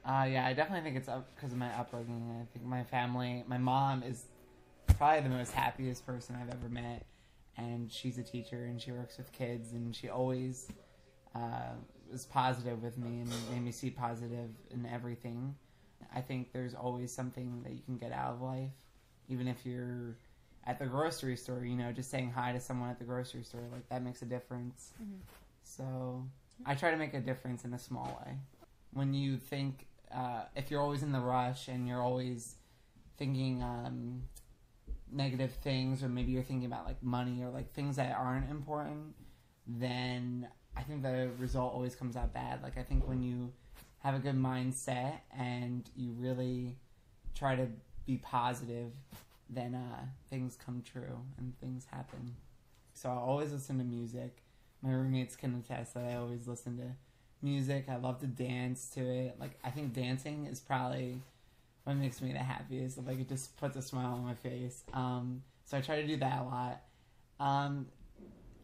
Yeah, I definitely think it's because of my upbringing. I think my family, my mom is probably the most happiest person I've ever met, and she's a teacher and she works with kids, and she always was positive with me and made me see positive in everything. I think there's always something that you can get out of life, even if you're at the grocery store. You know, just saying hi to someone at the grocery store, like that makes a difference. Mm-hmm. So I try to make a difference in a small way. When you think, if you're always in the rush and you're always thinking negative things, or maybe you're thinking about like money or like things that aren't important, then I think the result always comes out bad. Like I think when you have a good mindset and you really try to be positive, then things come true and things happen. So I always listen to music. My roommates can attest that I always listen to music. I love to dance to it. Like I think dancing is probably what makes me the happiest. Like it just puts a smile on my face. So I try to do that a lot.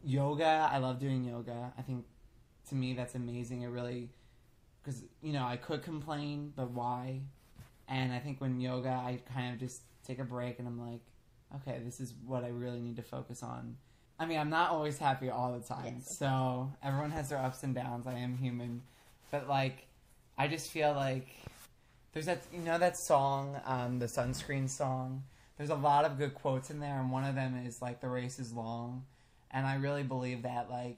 Yoga, I love doing yoga. I think to me that's amazing. It really, because I could complain, but why? And I think when yoga, I kind of just take a break and I'm like, okay, this is what I really need to focus on. I mean, I'm not always happy all the time. Yes. So everyone has their ups and downs. I am human. But like, I just feel like there's that song, the sunscreen song. There's a lot of good quotes in there, and one of them is like, the race is long. And I really believe that, like,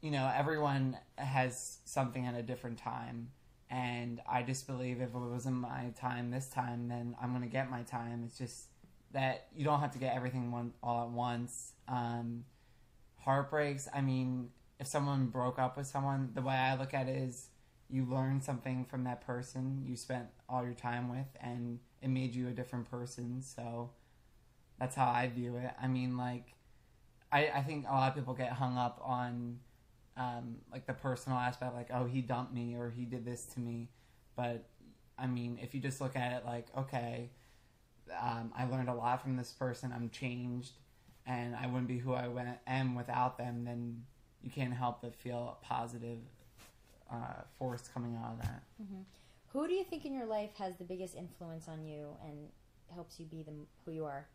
everyone has something at a different time. And I just believe if it wasn't my time this time, then I'm going to get my time. It's just that you don't have to get everything all at once. Heartbreaks, I mean, if someone broke up with someone, the way I look at it is you learn something from that person you spent all your time with, and it made you a different person. So that's how I view it. I mean, like, I think a lot of people get hung up on like the personal aspect, like, oh, he dumped me or he did this to me. But I mean, if you just look at it like, okay, I learned a lot from this person, I'm changed, and I wouldn't be who I am without them, then you can't help but feel a positive force coming out of that. Mm-hmm. Who do you think in your life has the biggest influence on you and helps you be who you are?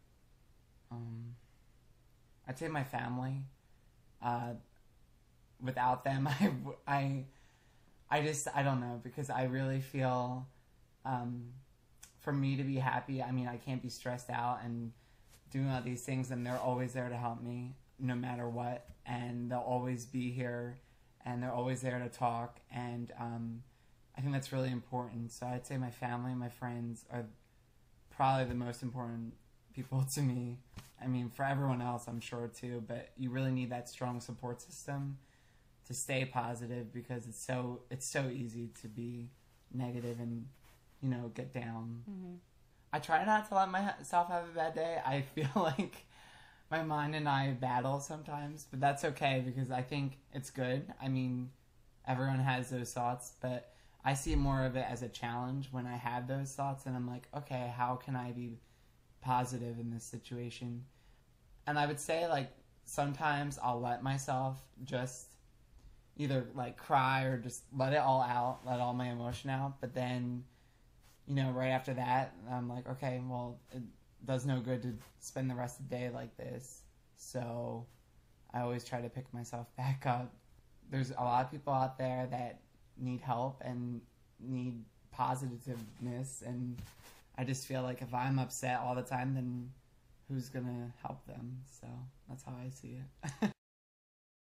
I'd say my family. Without them, I don't know, because I really feel, for me to be happy, I mean, I can't be stressed out and doing all these things, and they're always there to help me no matter what, and they'll always be here, and they're always there to talk, and I think that's really important. So I'd say my family and my friends are probably the most important people to me. I mean, for everyone else, I'm sure too, but you really need that strong support system to stay positive, because it's so easy to be negative and get down. Mm-hmm. I try not to let myself have a bad day. I feel like my mind and I battle sometimes, but that's okay, because I think it's good. I mean, everyone has those thoughts, but I see more of it as a challenge when I have those thoughts, and I'm like, okay, how can I be positive in this situation? And I would say, like, sometimes I'll let myself just either like cry or just let it all out, let all my emotion out. But then, right after that, I'm like, okay, well, it does no good to spend the rest of the day like this. So I always try to pick myself back up. There's a lot of people out there that need help and need positiveness. And I just feel like if I'm upset all the time, then who's going to help them? So that's how I see it.